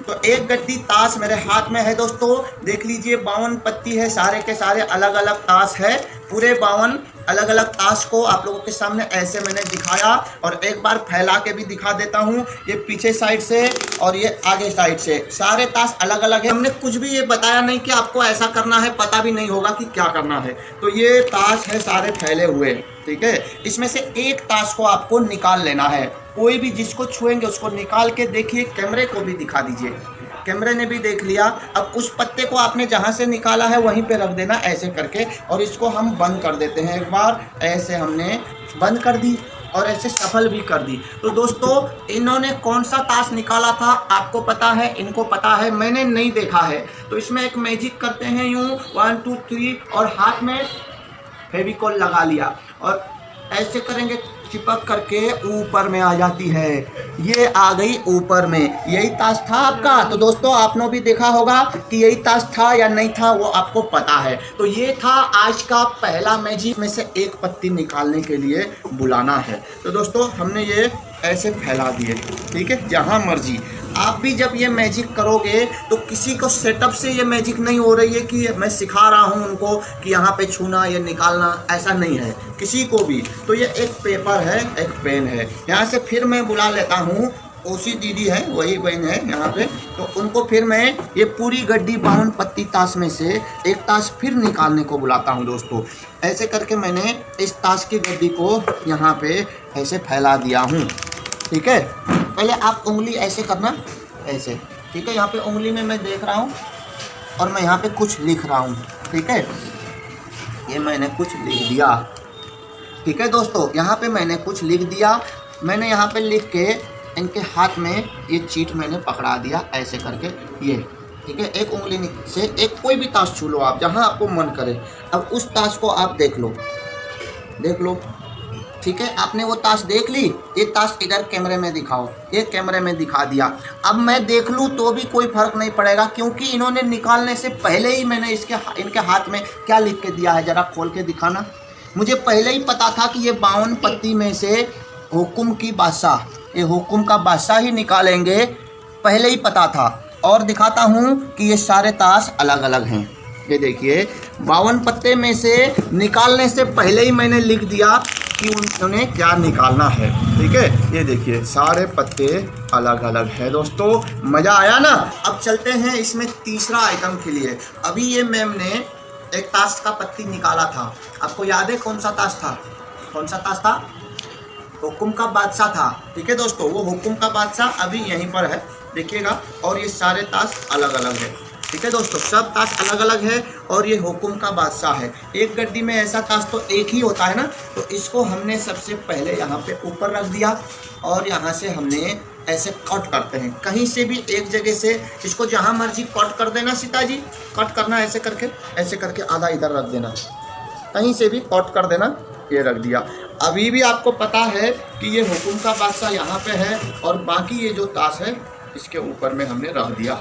तो एक गड्डी ताश मेरे हाथ में है दोस्तों, देख लीजिए 52 पत्ती है, सारे के सारे अलग अलग ताश है। पूरे 52 अलग अलग ताश को आप लोगों के सामने ऐसे मैंने दिखाया, और एक बार फैला के भी दिखा देता हूँ। ये पीछे साइड से और ये आगे साइड से सारे ताश अलग अलग है। हमने कुछ भी ये बताया नहीं कि आपको ऐसा करना है, पता भी नहीं होगा कि क्या करना है। तो ये ताश है सारे फैले हुए, ठीक है। इसमें से एक ताश को आपको निकाल लेना है। कोई भी जिसको छुएंगे उसको निकाल के देखिए, कैमरे को भी दिखा दीजिए। कैमरे ने भी देख लिया। अब उस पत्ते को आपने जहाँ से निकाला है वहीं पे रख देना ऐसे करके, और इसको हम बंद कर देते हैं। एक बार ऐसे हमने बंद कर दी और ऐसे सफल भी कर दी। तो दोस्तों इन्होंने कौन सा ताश निकाला था आपको पता है, इनको पता है, मैंने नहीं देखा है। तो इसमें एक मैजिक करते हैं, यूँ 1 2 3 और हाथ में फेविकॉल लगा लिया और ऐसे करेंगे, चिपक करके ऊपर में आ जाती है। ये आ गई ऊपर में। यही ताश था आपका। तो दोस्तों आपने भी देखा होगा कि यही ताश था या नहीं था, वो आपको पता है। तो ये था आज का पहला मैजिक में से एक पत्ती निकालने के लिए बुलाना है। तो दोस्तों हमने ये ऐसे फैला दिए, ठीक है, जहाँ मर्जी। आप भी जब ये मैजिक करोगे तो किसी को सेटअप से ये मैजिक नहीं हो रही है कि मैं सिखा रहा हूँ उनको कि यहाँ पे छूना या निकालना, ऐसा नहीं है किसी को भी। तो ये एक पेपर है, एक पेन है। यहाँ से फिर मैं बुला लेता हूँ, ओसी दीदी है, वही बहन है यहाँ पे। तो उनको फिर मैं ये पूरी गड्डी 52 पत्ती ताश में से एक ताश फिर निकालने को बुलाता हूँ दोस्तों। ऐसे करके मैंने इस ताश की गड्डी को यहाँ पे ऐसे फैला दिया हूँ, ठीक है। पहले आप उंगली ऐसे करना, ऐसे, ठीक है। यहाँ पे उंगली में मैं देख रहा हूँ और मैं यहाँ पे कुछ लिख रहा हूँ, ठीक है। ये मैंने कुछ लिख दिया, ठीक है दोस्तों। यहाँ पे मैंने कुछ लिख दिया। मैंने यहाँ पे लिख के इनके हाथ में ये चीट मैंने पकड़ा दिया ऐसे करके, ये, ठीक है। एक उंगली से एक कोई भी ताश छू लो आप, जहाँ आपको मन करे। अब उस ताश को आप देख लो, देख लो, ठीक है। आपने वो ताश देख ली। ये ताश इधर कैमरे में दिखाओ, ये कैमरे में दिखा दिया। अब मैं देख लूँ तो भी कोई फर्क नहीं पड़ेगा, क्योंकि इन्होंने निकालने से पहले ही मैंने इनके हाथ में क्या लिख के दिया है, ज़रा खोल के दिखाना। मुझे पहले ही पता था कि ये 52 पत्ती में से हुकुम की बादशाह, ये हुकुम का बादशाह ही निकालेंगे, पहले ही पता था। और दिखाता हूँ कि ये सारे ताश अलग अलग हैं। ये देखिए 52 पत्ते में से निकालने से पहले ही मैंने लिख दिया कि उन्होंने क्या निकालना है, ठीक है। ये देखिए सारे पत्ते अलग अलग है दोस्तों। मज़ा आया ना। अब चलते हैं इसमें तीसरा आइटम के लिए। अभी ये मैम ने एक ताश का पत्ती निकाला था, आपको याद है कौन सा ताश था? कौन सा ताश था? हुकुम का बादशाह था, ठीक है दोस्तों। वो हुकुम का बादशाह अभी यहीं पर है, देखिएगा। और ये सारे ताश अलग अलग है, ठीक है दोस्तों। सब ताश अलग अलग है और ये हुकुम का बादशाह है। एक गड्डी में ऐसा ताश तो एक ही होता है ना। तो इसको हमने सबसे पहले यहाँ पे ऊपर रख दिया और यहाँ से हमने ऐसे कट करते हैं, कहीं से भी एक जगह से। इसको जहाँ मर्जी कट कर देना सीता जी, कट करना ऐसे करके आधा इधर रख देना, कहीं से भी कट कर देना। ये रख दिया। अभी भी आपको पता है कि ये हुकुम का बादशाह यहाँ पे है और बाकी ये जो ताश है इसके ऊपर में हमने रख दिया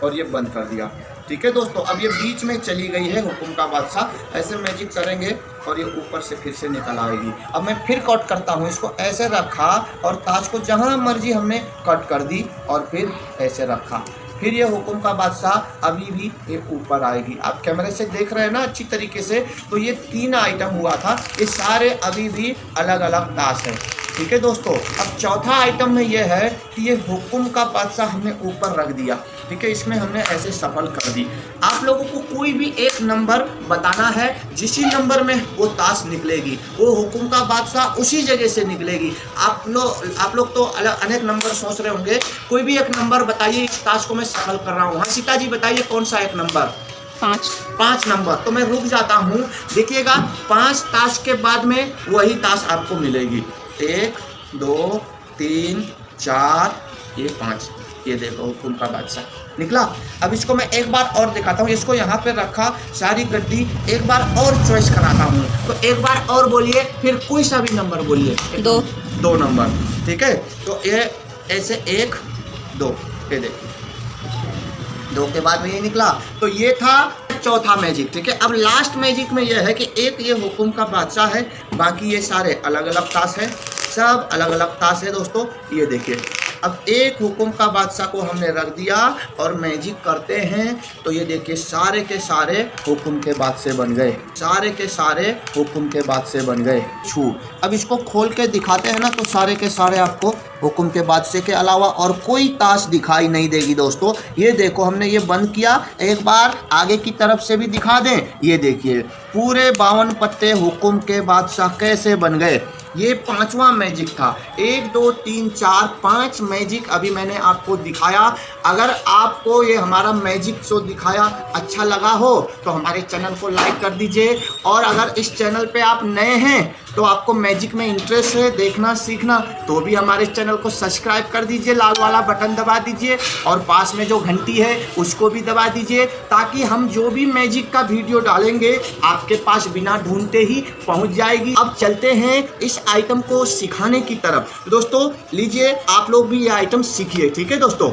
और ये बंद कर दिया, ठीक है दोस्तों। अब ये बीच में चली गई है हुकुम का बादशाह। ऐसे मैजिक करेंगे और ये ऊपर से फिर से निकल आएगी। अब मैं फिर कट करता हूँ, इसको ऐसे रखा और ताश को जहाँ मर्जी हमने कट कर दी और फिर ऐसे रखा। फिर ये हुकुम का बादशाह अभी भी ये ऊपर आएगी। आप कैमरे से देख रहे हैं ना अच्छी तरीके से। तो ये 3 आइटम हुआ था, ये सारे अभी भी अलग अलग ताश है, ठीक है दोस्तों। अब चौथा आइटम में ये है कि ये हुकुम का बादशाह हमने ऊपर रख दिया, ठीक है। इसमें हमने ऐसे सफल कर दी। आप लोगों को कोई भी एक नंबर बताना है, जिसी नंबर में वो ताश निकलेगी वो हुकुम का बादशाह उसी जगह से निकलेगी। आप लोग तो अनेक नंबर सोच रहे होंगे, कोई भी एक नंबर बताइए। इस ताश को मैं सफल कर रहा हूँ। हाँ सीता जी बताइए कौन सा एक नंबर? 5 नंबर। तो मैं रुक जाता हूँ, देखिएगा 5 ताश के बाद में वही ताश आपको मिलेगी। 1 2 3 4 ये 5। ये देखो हुकुम का बादशाह निकला। अब इसको मैं एक बार और दिखाता हूँ। इसको यहाँ पे रखा, सारी गड्डी एक बार और चॉइस कराता हूँ। तो एक बार और बोलिए, फिर कोई सा भी नंबर बोलिए। 2 नंबर, ठीक है। तो ये ऐसे 1 2, ये देखिए 2 के बाद में ये निकला। तो ये था चौथा मैजिक, ठीक है। अब लास्ट मैजिक में ये है कि एक ये हुकुम का बादशाह है, बाकी ये सारे अलग अलग ताश है, सब अलग अलग ताश है दोस्तों। ये देखिए अब एक हुक्म का बादशाह को हमने रख दिया और मैजिक करते हैं तो ये देखिए सारे के सारे हुक्म के बादशाह बन गए, सारे के सारे हुक्म के बादशाह बन गए। छू अब इसको खोल के दिखाते हैं ना तो सारे के सारे आपको हुक्म के बादशाह के अलावा और कोई ताश दिखाई नहीं देगी दोस्तों। ये देखो हमने ये बंद किया, एक बार आगे की तरफ से भी दिखा दें। ये देखिए पूरे 52 पत्ते हुक्म के बादशाह कैसे बन गए। ये 5वां मैजिक था। 1 2 3 4 5 मैजिक अभी मैंने आपको दिखाया। अगर आपको ये हमारा मैजिक शो दिखाया अच्छा लगा हो तो हमारे चैनल को लाइक कर दीजिए, और अगर इस चैनल पे आप नए हैं तो आपको मैजिक में इंटरेस्ट है देखना सीखना तो भी हमारे चैनल को सब्सक्राइब कर दीजिए, लाल वाला बटन दबा दीजिए और पास में जो घंटी है उसको भी दबा दीजिए, ताकि हम जो भी मैजिक का वीडियो डालेंगे आपके पास बिना ढूंढते ही पहुंच जाएगी। अब चलते हैं इस आइटम को सिखाने की तरफ। दोस्तों लीजिए आप लोग भी ये आइटम सीखिए, ठीक है दोस्तों।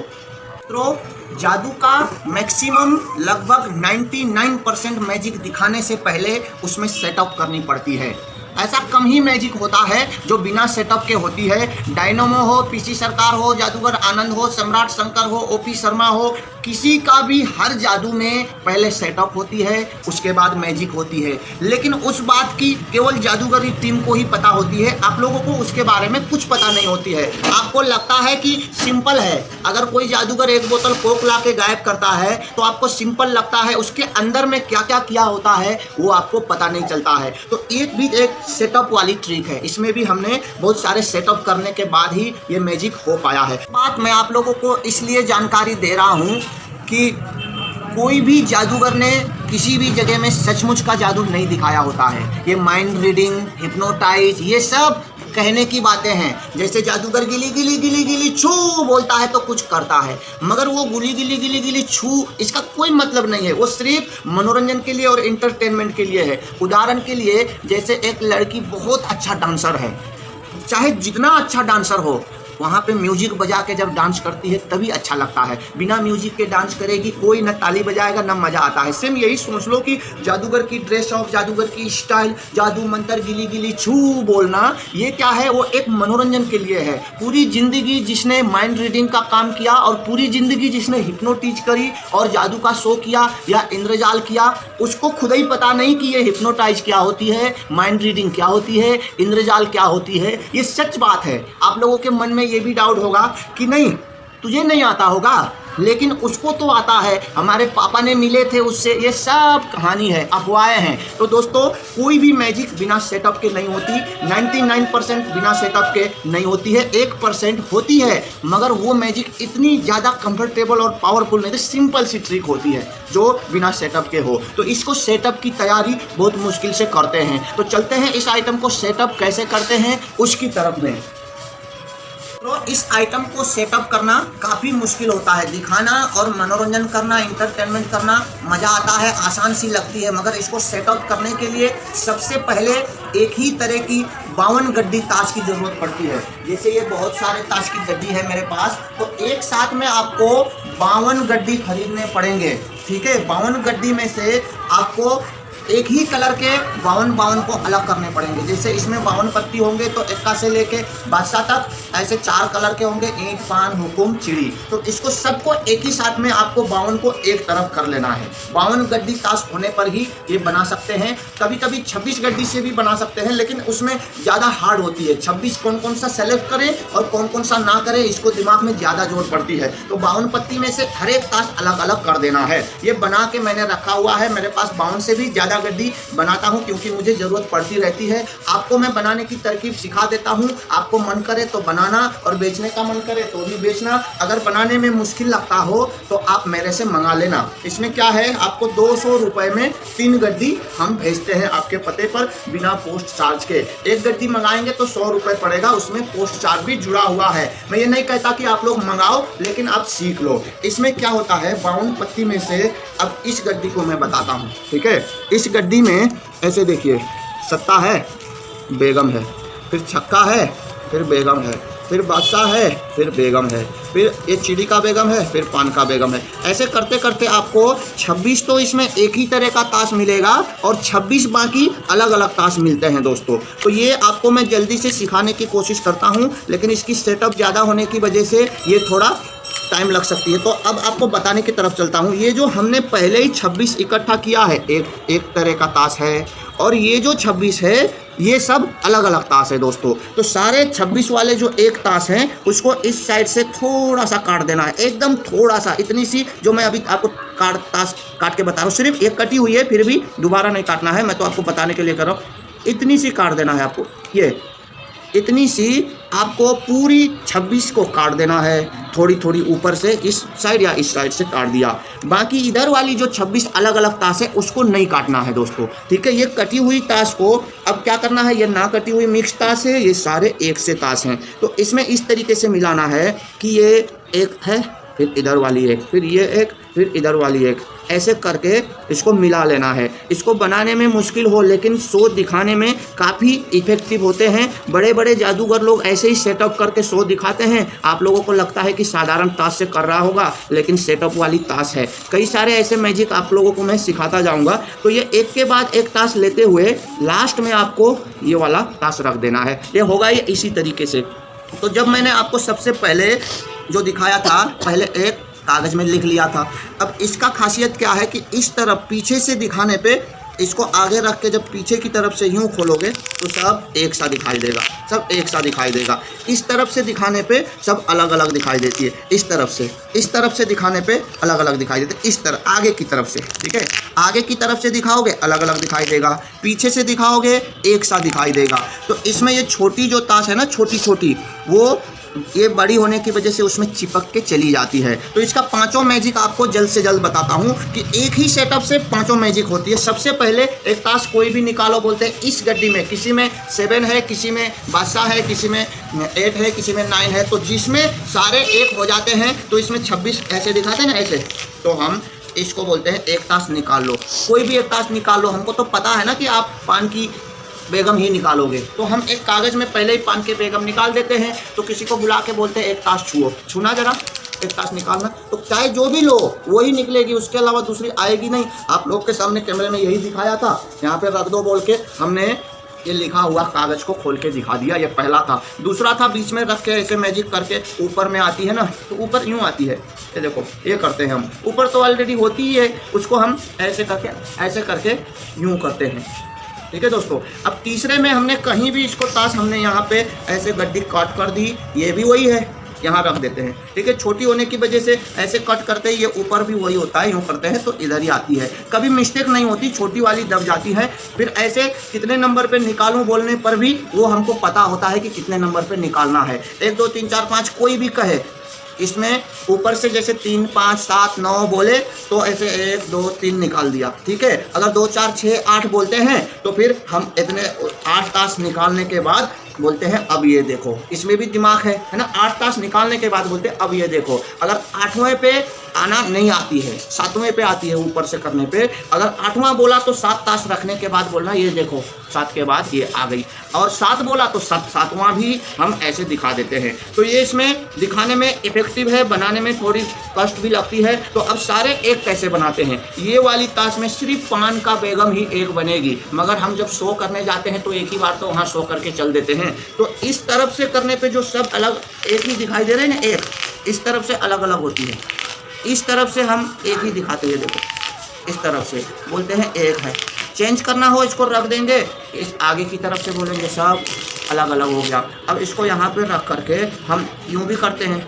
तो जादू का मैक्सिमम लगभग 99% मैजिक दिखाने से पहले उसमें सेटअप करनी पड़ती है। ऐसा कम ही मैजिक होता है जो बिना सेटअप के होती है। डायनामो हो, पीसी सरकार हो, जादूगर आनंद हो, सम्राट शंकर हो, ओपी शर्मा हो, किसी का भी हर जादू में पहले सेटअप होती है उसके बाद मैजिक होती है। लेकिन उस बात की केवल जादूगरी टीम को ही पता होती है, आप लोगों को उसके बारे में कुछ पता नहीं होती है। आपको लगता है कि सिंपल है, अगर कोई जादूगर एक बोतल कोक ला के गायब करता है तो आपको सिंपल लगता है, उसके अंदर में क्या क्या किया होता है वो आपको पता नहीं चलता है। तो एक भी एक सेटअप वाली ट्रिक है, इसमें भी हमने बहुत सारे सेटअप करने के बाद ही ये मैजिक हो पाया है। बात मैं आप लोगों को इसलिए जानकारी दे रहा हूँ कि कोई भी जादूगर ने किसी भी जगह में सचमुच का जादू नहीं दिखाया होता है। ये माइंड रीडिंग, हिप्नोटाइज, ये सब कहने की बातें हैं। जैसे जादूगर गिली गिली गिली गिली छू बोलता है तो कुछ करता है, मगर वो गुली गिली गिली गिली छू इसका कोई मतलब नहीं है, वो सिर्फ मनोरंजन के लिए और इंटरटेनमेंट के लिए है। उदाहरण के लिए जैसे एक लड़की बहुत अच्छा डांसर है, चाहे जितना अच्छा डांसर हो वहाँ पे म्यूजिक बजा के जब डांस करती है तभी अच्छा लगता है। बिना म्यूजिक के डांस करेगी कोई न ताली बजाएगा न मजा आता है। सेम यही सोच लो कि जादूगर की ड्रेस ऑफ, जादूगर की स्टाइल, जादू मंत्र, गिली गिली छू बोलना, ये क्या है, वो एक मनोरंजन के लिए है। पूरी जिंदगी जिसने माइंड रीडिंग का काम किया और पूरी जिंदगी जिसने हिप्नोटिज करी और जादू का शो किया या इंद्रजाल किया, उसको खुद ही पता नहीं कि ये हिप्नोटाइज क्या होती है, माइंड रीडिंग क्या होती है, इंद्रजाल क्या होती है। ये सच बात है। आप लोगों के मन में ये भी डाउट होगा कि नहीं तुझे नहीं आता होगा, लेकिन उसको तो आता है, हमारे पापा ने मिले थे उससे, ये सब कहानी है, अफवाहें हैं। तो दोस्तों कोई भी मैजिक बिना सेटअप के नहीं होती। 99% बिना सेटअप के नहीं होती है, 1% होती है, मगर वो मैजिक इतनी ज़्यादा कंफर्टेबल और पावरफुल नहीं, सिंपल सी ट्रिक होती है जो बिना सेटअप के हो। तो इसको सेटअप की तैयारी बहुत मुश्किल से करते हैं। तो चलते हैं इस आइटम को सेटअप कैसे करते हैं उसकी तरफ में। तो इस आइटम को सेटअप करना काफ़ी मुश्किल होता है। दिखाना और मनोरंजन करना, इंटरटेनमेंट करना मज़ा आता है, आसान सी लगती है, मगर इसको सेटअप करने के लिए सबसे पहले एक ही तरह की 52 गड्डी ताश की ज़रूरत पड़ती है। जैसे ये बहुत सारे ताश की गड्डी है मेरे पास, तो एक साथ में आपको 52 गड्डी खरीदने पड़ेंगे, ठीक है। 52 गड्डी में से आपको एक ही कलर के 52 को अलग करने पड़ेंगे। जैसे इसमें 52 पत्ती होंगे तो इक्का से लेके बादशाह तक ऐसे 4 कलर के होंगे, ईंट, पान, हुकुम, चिड़ी। तो इसको सबको एक ही साथ में आपको 52 को एक तरफ कर लेना है। 52 गड्डी ताश होने पर ही ये बना सकते हैं। कभी कभी 26 गड्डी से भी बना सकते हैं, लेकिन उसमें ज़्यादा हार्ड होती है। 26 कौन कौन सा सेलेक्ट करें और कौन कौन सा ना करें, इसको दिमाग में ज़्यादा जोर पड़ती है। तो 52 पत्ती में से हर एक ताश अलग अलग कर देना है। ये बना के मैंने रखा हुआ है, मेरे पास 52 से भी ज़्यादा गड्डी बनाता हूं क्योंकि मुझे जरूरत पड़ती रहती है। आपको मैं बनाने की तरकीब सिखा देता हूं, आपको मन करे तो बनाना और बेचने का मन करे तो भी बेचना। अगर बनाने में मुश्किल लगता हो तो आप मेरे से मंगा लेना। इसमें क्या है, आपको 200 रुपए में 3 गड्डी हम भेजते हैं आपके पते पर बिना पोस्ट चार्ज के। एक गड्डी मंगाएंगे तो 100 रुपए पड़ेगा, उसमें पोस्ट चार्ज भी जुड़ा हुआ है। मैं ये नहीं कहता कि आप लोग मंगाओ, लेकिन आप सीख लो। इसमें क्या होता है, 52 पत्ती में से अब इस गड्डी को मैं बताता हूँ, ठीक है। इस गड्डी में ऐसे देखिए, सत्ता है, बेगम है, फिर छक्का है, फिर फिर बेगम है, फिर बादशाह है, फिर बेगम है, फिर ये चिड़ी का बेगम है, फिर पान का बेगम है। ऐसे करते करते आपको 26 तो इसमें एक ही तरह का ताश मिलेगा और 26 बाकी अलग अलग ताश मिलते हैं दोस्तों। तो ये आपको मैं जल्दी से सिखाने की कोशिश करता हूँ, लेकिन इसकी सेटअप ज़्यादा होने की वजह से ये थोड़ा टाइम लग सकती है। तो अब आपको बताने की तरफ चलता हूँ। ये जो हमने पहले ही 26 इकट्ठा किया है, एक तरह का ताश है, और ये जो 26 है ये सब अलग अलग ताश है दोस्तों। तो सारे 26 वाले जो एक ताश हैं उसको इस साइड से थोड़ा सा काट देना है, एकदम थोड़ा सा, इतनी सी जो मैं अभी आपको ताश काट के बता रहा हूँ। सिर्फ एक कटी हुई है, फिर भी दोबारा नहीं काटना है, मैं तो आपको बताने के लिए कर रहा हूँ। इतनी सी काट देना है आपको, ये इतनी सी आपको पूरी 26 को काट देना है, थोड़ी थोड़ी ऊपर से इस साइड या इस साइड से काट दिया। बाकी इधर वाली जो 26 अलग अलग ताश है उसको नहीं काटना है दोस्तों, ठीक है। ये कटी हुई ताश को अब क्या करना है, ये ना कटी हुई मिक्स ताश है, ये सारे एक से ताश हैं। तो इसमें इस तरीके से मिलाना है कि ये एक है, फिर इधर वाली एक, फिर ये एक, फिर इधर वाली एक, ऐसे करके इसको मिला लेना है। इसको बनाने में मुश्किल हो लेकिन शो दिखाने में काफ़ी इफेक्टिव होते हैं। बड़े बड़े जादूगर लोग ऐसे ही सेटअप करके शो दिखाते हैं, आप लोगों को लगता है कि साधारण ताश से कर रहा होगा, लेकिन सेटअप वाली ताश है। कई सारे ऐसे मैजिक आप लोगों को मैं सिखाता जाऊँगा। तो ये एक के बाद एक ताश लेते हुए लास्ट में आपको ये वाला ताश रख देना है। ये होगा ये इसी तरीके से। तो जब मैंने आपको सबसे पहले जो दिखाया था, पहले एक कागज़ में लिख लिया था। अब इसका खासियत क्या है कि इस तरफ पीछे से दिखाने पे इसको आगे रख के जब पीछे की तरफ से यूँ खोलोगे तो सब एक सा दिखाई देगा, सब एक सा दिखाई देगा। इस तरफ से दिखाने पे सब अलग अलग दिखाई देती है, इस तरफ से दिखाने पे अलग अलग दिखाई देती है, इस तरफ आगे की तरफ से, ठीक है। आगे की तरफ से दिखाओगे अलग अलग दिखाई देगा, पीछे से दिखाओगे एक सा दिखाई देगा। तो इसमें ये छोटी जो ताश है ना, छोटी छोटी, वो ये बड़ी होने की वजह से उसमें चिपक के चली जाती है। तो इसका पांचों मैजिक आपको जल्द से जल्द बताता हूँ कि एक ही सेटअप से पांचों मैजिक होती है। सबसे पहले एक ताश कोई भी निकालो, बोलते हैं इस गड्डी में, किसी में 7 है, किसी में बादशाह है, किसी में 8 है, किसी में 9 है। तो जिसमें सारे एक हो जाते हैं तो इसमें 26 ऐसे दिखाते हैं ना, ऐसे। तो हम इसको बोलते हैं एक ताश निकाल लो, कोई भी एक ताश निकाल लो। हमको तो पता है ना कि आप पान की बेगम ही निकालोगे, तो हम एक कागज़ में पहले ही पान के बेगम निकाल देते हैं। तो किसी को बुला के बोलते हैं एक ताश छुओ, छूना जरा, एक ताश निकालना। तो चाहे जो भी लो वही निकलेगी, उसके अलावा दूसरी आएगी नहीं। आप लोग के सामने कैमरे में यही दिखाया था, यहाँ पे रख दो बोल के हमने ये लिखा हुआ कागज़ को खोल के दिखा दिया। ये पहला था। दूसरा था बीच में रख के ऐसे मैजिक करके ऊपर में आती है ना, तो ऊपर यूँ आती है, ये देखो, ये करते हैं हम। ऊपर तो ऑलरेडी होती ही है, उसको हम ऐसे करके यूँ करते हैं, ठीक है दोस्तों। अब तीसरे में हमने कहीं भी इसको ताश हमने यहाँ पे ऐसे गड्डी काट कर दी, ये भी वही है, यहाँ रख देते हैं, ठीक है। छोटी होने की वजह से ऐसे कट करते हैं, ये ऊपर भी वही होता है, यूँ करते हैं तो इधर ही आती है। कभी मिस्टेक नहीं होती, छोटी वाली दब जाती है। फिर ऐसे कितने नंबर पे निकालूं बोलने पर भी वो हमको पता होता है कि कितने नंबर पे निकालना है। 1 2 3 4 5 कोई भी कहे, इसमें ऊपर से जैसे 3 5 7 9 बोले तो ऐसे 1 2 3 निकाल दिया, ठीक है। अगर 2 4 6 8 बोलते हैं तो फिर हम इतने 8 ताश निकालने के बाद बोलते हैं अब ये देखो, इसमें भी दिमाग है ना। 8 ताश निकालने के बाद बोलते हैं अब ये देखो। अगर 8वें पे आना नहीं आती है, 7वें पे आती है ऊपर से करने पे। अगर 8वां बोला तो 7 ताश रखने के बाद बोलना ये देखो, 7 के बाद ये आ गई। और 7 बोला तो 7वां भी हम ऐसे दिखा देते हैं। तो ये इसमें दिखाने में इफेक्टिव है, बनाने में थोड़ी कष्ट भी लगती है। तो अब सारे एक कैसे बनाते हैं, ये वाली ताश में सिर्फ पान का बेगम ही एक बनेगी, मगर हम जब शो करने जाते हैं तो एक ही बार तो वहाँ शो करके चल देते हैं। तो इस तरफ से करने पे जो सब अलग एक ही दिखाई दे रहे हैं ना, एक इस तरफ से अलग अलग होती है, इस तरफ से हम एक ही दिखाते हैं, देखो इस तरफ से बोलते हैं एक है। चेंज करना हो इसको रख देंगे, इस आगे की तरफ से बोलेंगे सब अलग अलग हो गया। अब इसको यहाँ पे रख करके हम यूँ भी करते हैं,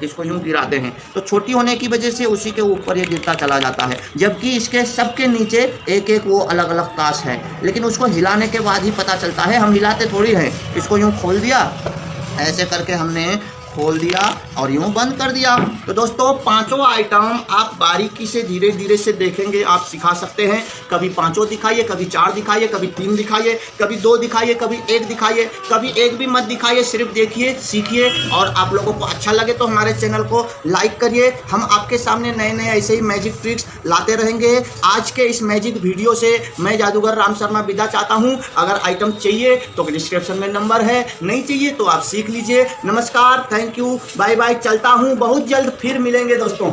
इसको यूँ गिराते हैं, तो छोटी होने की वजह से उसी के ऊपर ये गिरता चला जाता है। जबकि इसके सबके नीचे एक एक वो अलग अलग ताश है, लेकिन उसको हिलाने के बाद ही पता चलता है, हम हिलाते थोड़ी हैं। इसको यूँ खोल दिया, ऐसे करके हमने खोल दिया और यूँ बंद कर दिया। तो दोस्तों पांचों आइटम आप बारीकी से धीरे धीरे से देखेंगे, आप सिखा सकते हैं। कभी पांचों दिखाइए, कभी 4 दिखाइए, कभी 3 दिखाइए, कभी 2 दिखाइए, कभी 1 दिखाइए, कभी 1 भी मत दिखाइए, सिर्फ देखिए, सीखिए। और आप लोगों को अच्छा लगे तो हमारे चैनल को लाइक करिए। हम आपके सामने नए नए ऐसे ही मैजिक ट्रिक्स लाते रहेंगे। आज के इस मैजिक वीडियो से मैं जादूगर राम शर्मा विदा चाहता हूं। अगर आइटम चाहिए तो डिस्क्रिप्शन में नंबर है, नहीं चाहिए तो आप सीख लीजिए। नमस्कार, थैंक यू, बाय बाय, चलता हूं। बहुत जल्द फिर मिलेंगे दोस्तों।